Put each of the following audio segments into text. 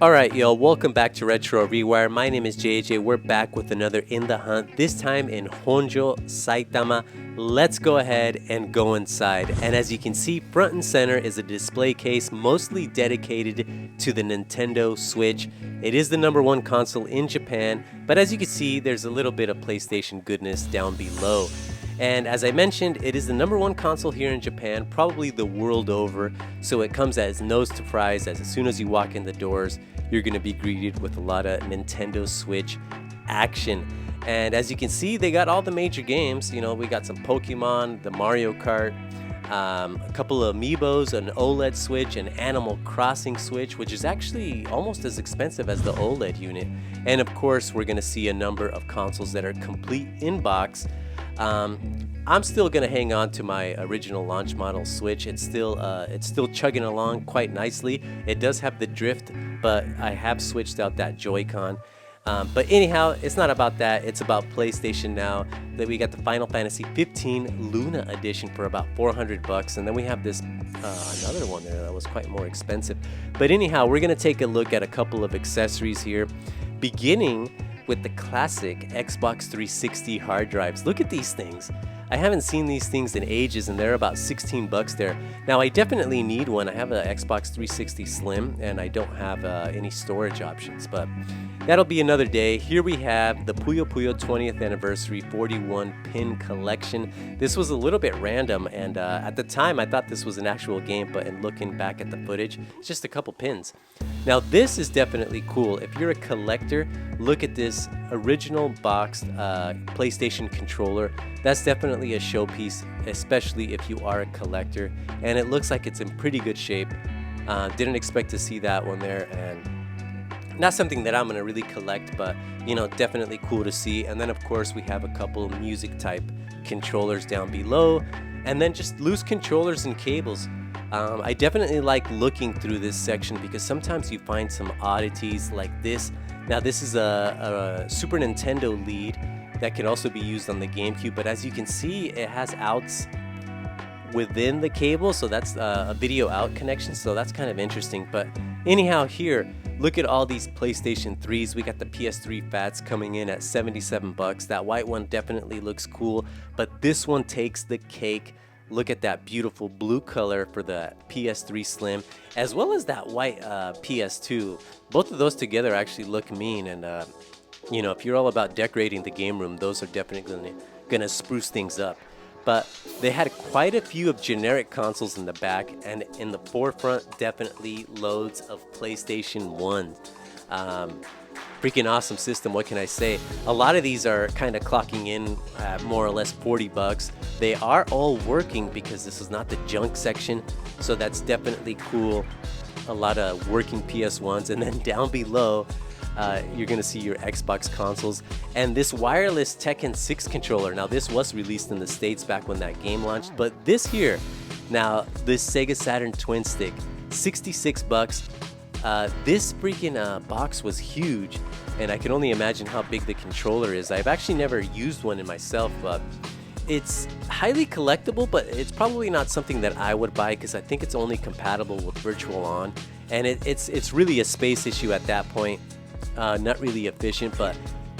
Alright, yo, welcome back to Retro ReWire. My name is JJ. We're back with another In the Hunt, this time in Honjo, Saitama. Let's go ahead and go inside. And as you can see, front and center is a display case mostly dedicated to the Nintendo Switch. It is the #1 console in Japan, but as you can see, there's a little bit of PlayStation goodness down below. And as I mentioned, it is the #1 console here in Japan, probably the world over, so it comes as no surprise as soon as you walk in the doors, you're going to be greeted with a lot of Nintendo Switch action. And as you can see, they got all the major games. You know, we got some Pokemon, the Mario Kart, a couple of Amiibos, an OLED Switch, an Animal Crossing Switch, which is actually almost as expensive as the OLED unit. And of course, we're going to see a number of consoles that are complete in box. I'm still gonna hang on to my original launch model Switch. It's still chugging along quite nicely. It does have the drift, but I have switched out that Joy-Con. But anyhow, it's not about that. It's about PlayStation now. That we got the Final Fantasy 15 Luna edition for about $400, and then we have this another one there that was quite more expensive. But anyhow, we're gonna take a look at a couple of accessories here, beginning with the classic Xbox 360 hard drives. Look at these things. I haven't seen these things in ages, and they're about $16 there. Now, I definitely need one. I have an Xbox 360 Slim, and I don't have any storage options, but that'll be another day. Here we have the Puyo 20th Anniversary 41-pin collection. This was a little bit random, and at the time, I thought this was an actual game, but in looking back at the footage, it's just a couple pins. Now, this is definitely cool. If you're a collector, look at this original boxed PlayStation controller. That's definitely a showpiece, especially if you are a collector, and it looks like it's in pretty good shape. Didn't expect to see that one there, and not something that I'm gonna really collect, but you know, definitely cool to see. And then of course we have a couple music type controllers down below, and then just loose controllers and cables. I definitely like looking through this section because sometimes you find some oddities like this. Now this is a Super Nintendo lead that can also be used on the GameCube, but as you can see, it has outs within the cable, so that's a video out connection, so that's kind of interesting. But anyhow, here, look at all these PlayStation 3s. We got the PS3 Fats coming in at $77. That white one definitely looks cool, but this one takes the cake. Look at that beautiful blue color for the PS3 Slim, as well as that white PS2. Both of those together actually look mean, and you know, if you're all about decorating the game room, those are definitely gonna spruce things up. But they had quite a few of generic consoles in the back, and in the forefront, definitely loads of PlayStation 1. Freaking awesome system, what can I say? A lot of these are kind of clocking in at more or less $40. They are all working because this is not the junk section, so that's definitely cool. A lot of working PS1s, and then down below, you're going to see your Xbox consoles and this wireless Tekken 6 controller. Now, this was released in the States back when that game launched, but this here, now, this Sega Saturn Twin Stick, $66. This freaking box was huge, and I can only imagine how big the controller is. I've actually never used one in myself, but it's highly collectible, but it's probably not something that I would buy because I think it's only compatible with Virtual On, and it's really a space issue at that point. Not really efficient, but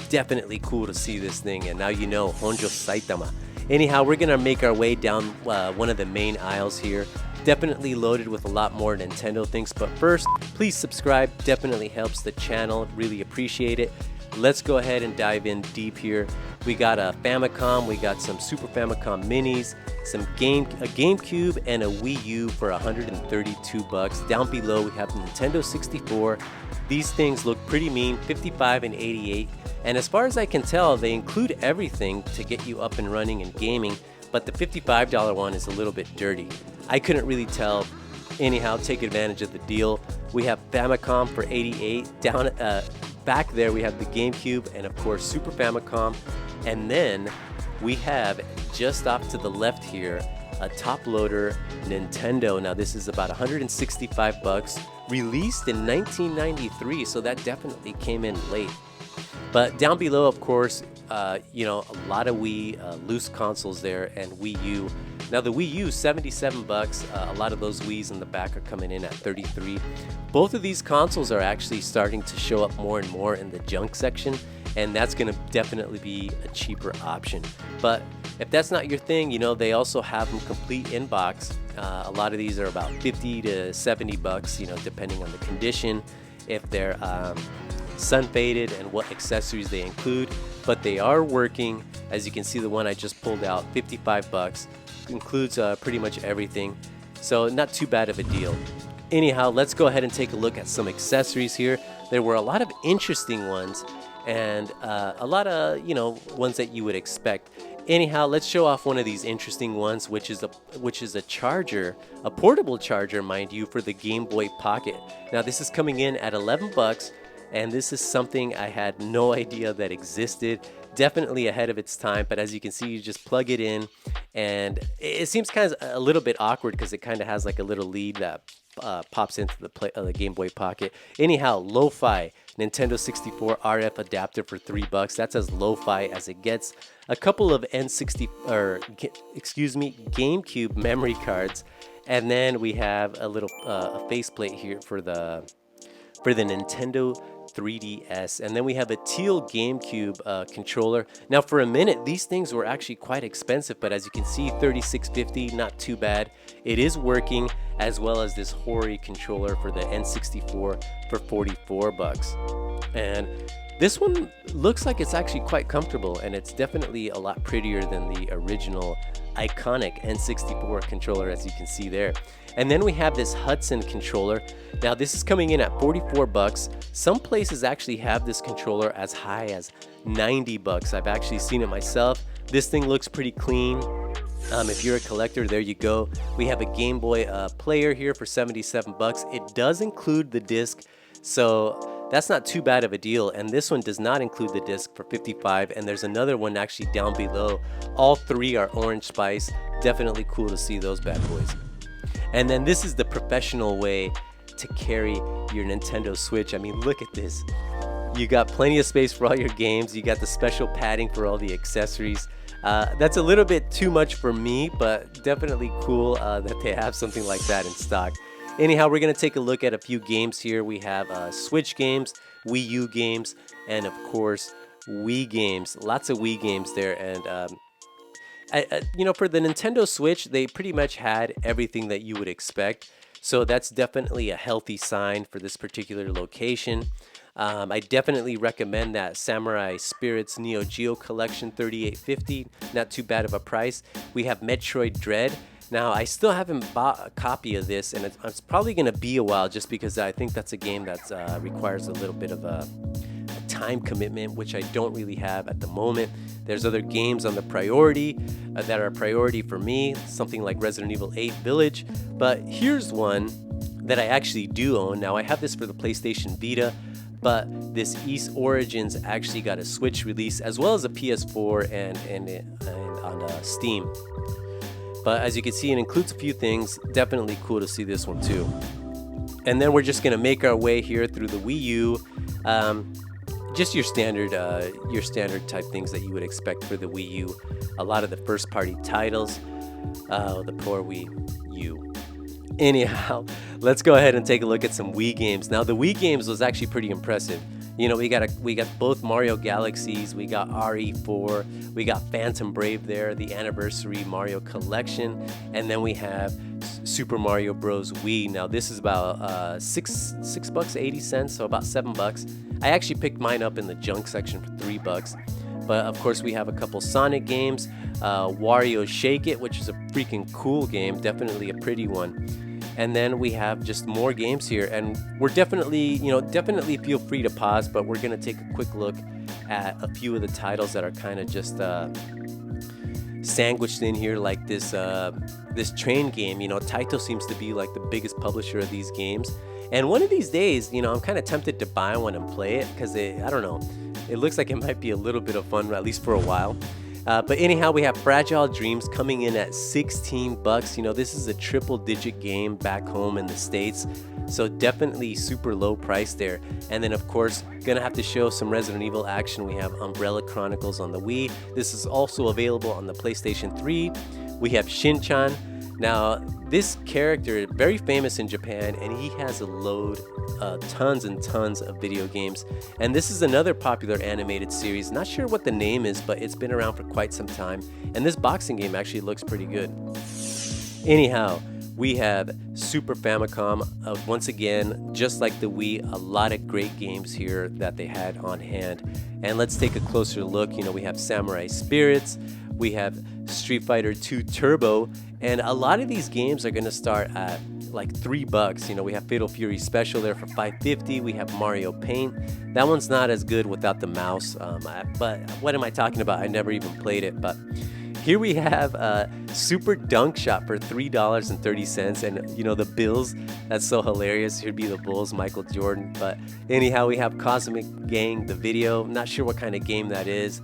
definitely cool to see this thing. And now you know, Honjo Saitama. Anyhow, we're gonna make our way down one of the main aisles here. Definitely loaded with a lot more Nintendo things, but first, please subscribe. Definitely helps the channel. Really appreciate it. Let's go ahead and dive in deep here. We got a Famicom, we got some Super Famicom minis, a GameCube, and a Wii U for $132. Down below, we have the Nintendo 64. These things look pretty mean, $55 and $88. And as far as I can tell, they include everything to get you up and running and gaming, but the $55 one is a little bit dirty. I couldn't really tell. Anyhow, take advantage of the deal. We have Famicom for $88. Down back there, we have the GameCube and of course Super Famicom. And then we have just off to the left here a top loader Nintendo. Now this is about $165, released in 1993, so that definitely came in late. But down below, of course, you know, a lot of Wii loose consoles there and Wii U. Now the Wii U, 77 bucks. A lot of those Wii's in the back are coming in at 33. Both of these consoles are actually starting to show up more and more in the junk section, and that's going to definitely be a cheaper option. But if that's not your thing, you know, they also have them complete in box. A lot of these are about 50 to 70 bucks, you know, depending on the condition, if they're sun faded and what accessories they include. But they are working. As you can see, the one I just pulled out, 55 bucks, includes pretty much everything. So not too bad of a deal. Anyhow, let's go ahead and take a look at some accessories here. There were a lot of interesting ones and a lot of, you know, ones that you would expect. Anyhow, let's show off one of these interesting ones, which is a charger, a portable charger, mind you, for the Game Boy Pocket. Now this is coming in at 11 bucks, and this is something I had no idea that existed. Definitely ahead of its time, but as you can see, you just plug it in, and it seems kind of a little bit awkward because it kind of has like a little lead that pops into the Game Boy Pocket. Anyhow, lo-fi Nintendo 64 RF adapter for 3 bucks. That's as lo-fi as it gets. A couple of GameCube memory cards, and then we have a little a faceplate here for the Nintendo 3DS, and then we have a teal GameCube controller. Now for a minute these things were actually quite expensive, but as you can see, $36.50, not too bad. It is working, as well as this Hori controller for the N64 for 44 bucks. And this one looks like it's actually quite comfortable, and it's definitely a lot prettier than the original iconic N64 controller, as you can see there. And then we have this Hudson controller. Now this is coming in at 44 bucks. Some places actually have this controller as high as 90 bucks. I've actually seen it myself. This thing looks pretty clean. If you're a collector, there you go. We have a Game Boy player here for 77 bucks. It does include the disc, so that's not too bad of a deal. And this one does not include the disc for 55, and there's another one actually down below. All three are orange spice. Definitely cool to see those bad boys. And then this is the professional way to carry your Nintendo Switch. I mean, look at this. You got plenty of space for all your games. You got the special padding for all the accessories. That's a little bit too much for me, but definitely cool that they have something like that in stock. Anyhow, we're going to take a look at a few games here. We have Switch games, Wii U games, and of course, Wii games. Lots of Wii games there. And you know, for the Nintendo Switch, they pretty much had everything that you would expect. So that's definitely a healthy sign for this particular location. I definitely recommend that Samurai Spirits Neo Geo Collection, $38.50. Not too bad of a price. We have Metroid Dread. Now, I still haven't bought a copy of this, and it's probably going to be a while, just because I think that's a game that requires a little bit of a time commitment, which I don't really have at the moment. There's other games on the priority that are a priority for me, something like Resident Evil 8 Village. But here's one that I actually do own. Now, I have this for the PlayStation Vita, but this East Origins actually got a Switch release, as well as a PS4 and on Steam. But as you can see, it includes a few things. Definitely cool to see this one too. And then we're just gonna make our way here through the Wii U. Just your standard type things that you would expect for the Wii U. A lot of the first party titles. The poor Wii U. Anyhow, let's go ahead and take a look at some Wii games. Now the Wii games was actually pretty impressive. You know, we got both Mario Galaxies, we got RE4, we got Phantom Brave there, the Anniversary Mario Collection, and then we have Super Mario Bros. Wii. Now this is about $6.80, so about $7. I actually picked mine up in the junk section for $3. But of course we have a couple Sonic games, Wario Shake It, which is a freaking cool game, definitely a pretty one. And then we have just more games here, and we're definitely feel free to pause, but we're gonna take a quick look at a few of the titles that are kind of just sandwiched in here, like this train game. You know, Taito seems to be like the biggest publisher of these games, and one of these days, you know, I'm kind of tempted to buy one and play it, because I don't know, it looks like it might be a little bit of fun, at least for a while. But anyhow, we have Fragile Dreams coming in at $16. You know, this is a triple-digit game back home in the States, so definitely super low price there. And then, of course, gonna have to show some Resident Evil action. We have Umbrella Chronicles on the Wii. This is also available on the PlayStation 3. We have Shinchan. Now, this character, very famous in Japan, and he has a load, tons and tons of video games. And this is another popular animated series. Not sure what the name is, but it's been around for quite some time. And this boxing game actually looks pretty good. Anyhow, we have Super Famicom. Once again, just like the Wii, a lot of great games here that they had on hand. And let's take a closer look. You know, we have Samurai Spirits, we have Street Fighter 2 Turbo, and a lot of these games are going to start at like $3. You know, we have Fatal Fury Special there for $5.50. We have Mario Paint. That one's not as good without the mouse, but what am I talking about? I never even played it, but here we have Super Dunk Shot for $3.30, and you know, the Bills, that's so hilarious. Here'd be the Bulls, Michael Jordan. But anyhow, we have Cosmic Gang, the video. Not sure what kind of game that is,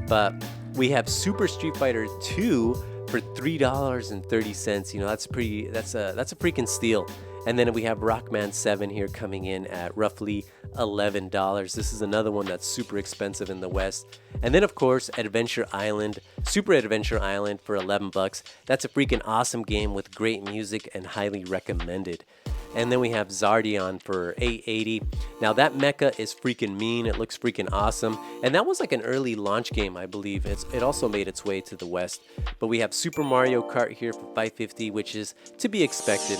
but we have Super Street Fighter 2 for $3.30. You know, that's a freaking steal. And then we have Rockman 7 here coming in at roughly $11. This is another one that's super expensive in the West. And then of course, Adventure Island, Super Adventure Island for $11. That's a freaking awesome game with great music and highly recommended. And then we have Zardion for $8.80. Now that mecha is freaking mean. It looks freaking awesome. And that was like an early launch game, I believe. It also made its way to the West. But we have Super Mario Kart here for $5.50, which is to be expected.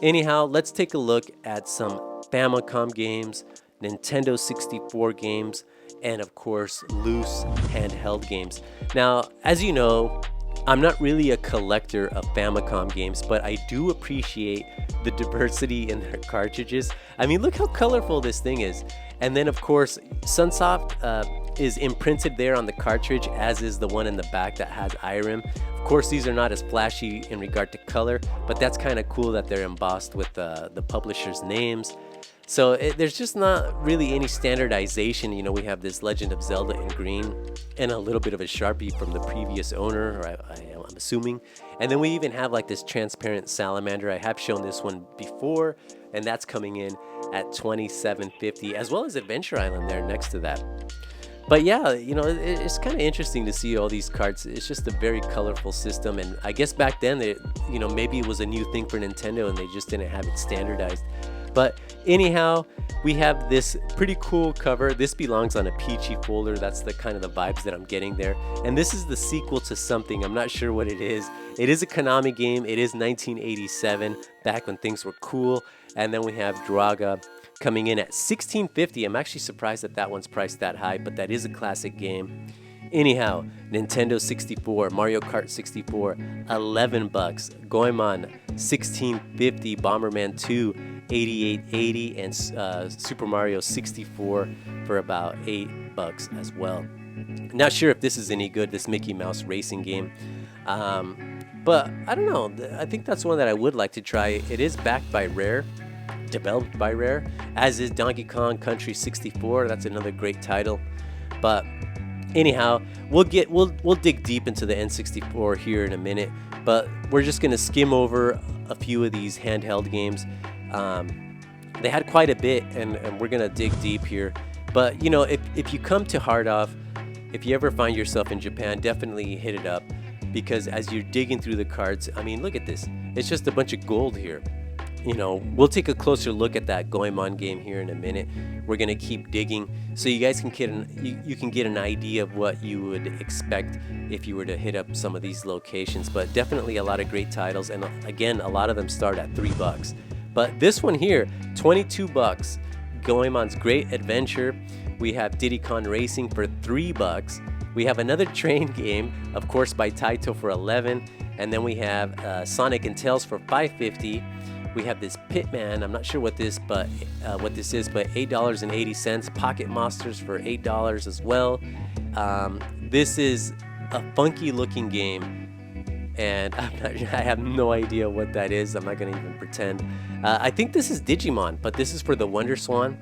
Anyhow, let's take a look at some Famicom games, Nintendo 64 games, and of course, loose handheld games. Now, as you know, I'm not really a collector of Famicom games, but I do appreciate the diversity in their cartridges. I mean, look how colorful this thing is. And then of course, Sunsoft is imprinted there on the cartridge, as is the one in the back that has IRIM. Of course, these are not as flashy in regard to color, but that's kind of cool that they're embossed with the publisher's names. So there's just not really any standardization. You know, we have this Legend of Zelda in green and a little bit of a Sharpie from the previous owner, or I'm assuming. And then we even have like this transparent salamander. I have shown this one before, and that's coming in at $27.50, as well as Adventure Island there next to that. But yeah, you know, it's kind of interesting to see all these carts. It's just a very colorful system, and I guess back then, you know, maybe it was a new thing for Nintendo and they just didn't have it standardized. But anyhow, we have this pretty cool cover. This belongs on a peachy folder. That's the kind of the vibes that I'm getting there. And this is the sequel to something. I'm not sure what it is. It is a Konami game. It is 1987, back when things were cool. And then we have Draga coming in at $16.50. I'm actually surprised that that one's priced that high, but that is a classic game. Anyhow, Nintendo 64, Mario Kart 64, $11. Goemon, $16.50. Bomberman 2, $88.80, and Super Mario 64 for about $8 as well. Not sure if this is any good, this Mickey Mouse racing game. But I don't know. I think that's one that I would like to try. It is backed by Rare, developed by Rare, as is Donkey Kong Country 64. That's another great title. But anyhow, we'll dig deep into the N64 here in a minute, but we're just gonna skim over a few of these handheld games. They had quite a bit, and we're gonna dig deep here. But you know, if you come to Hard Off, if you ever find yourself in Japan, definitely hit it up, because as you're digging through the cards, I mean, look at this. It's just a bunch of gold here. You know, we'll take a closer look at that Goemon game here in a minute. We're gonna keep digging, so you guys can get you can get an idea of what you would expect if you were to hit up some of these locations. But definitely a lot of great titles, and again, a lot of them start at $3. But this one here, $22. Goemon's Great Adventure. We have Diddy Kong Racing for $3. We have another train game, of course, by Taito for $11, and then we have Sonic and Tails for $5.50. We have this Pitman. I'm not sure what this is, but $8.80. Pocket Monsters for $8 as well. This is a funky looking game, and I have no idea what that is. I'm not gonna even pretend. I think this is Digimon, but this is for the Wonder Swan.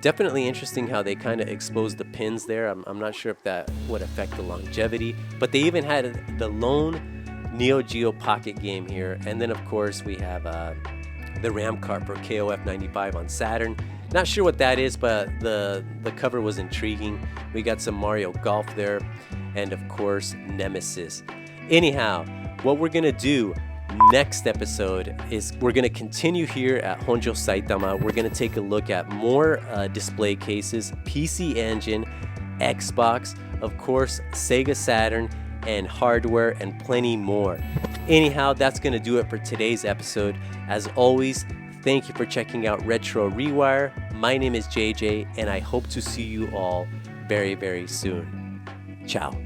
Definitely interesting how they kind of exposed the pins there. I'm not sure if that would affect the longevity, but they even had the lone Neo Geo Pocket game here. And then of course we have the Ram Kart for KOF 95 on Saturn. Not sure what that is, but the cover was intriguing. We got some Mario Golf there, and of course Nemesis. Anyhow, what we're gonna do next episode is we're gonna continue here at Honjo Saitama. We're gonna take a look at more display cases, PC Engine, Xbox, of course, Sega Saturn, and hardware, and plenty more. Anyhow, that's gonna do it for today's episode. As always, thank you for checking out Retro ReWire. My name is JJ, and I hope to see you all very, very soon. Ciao.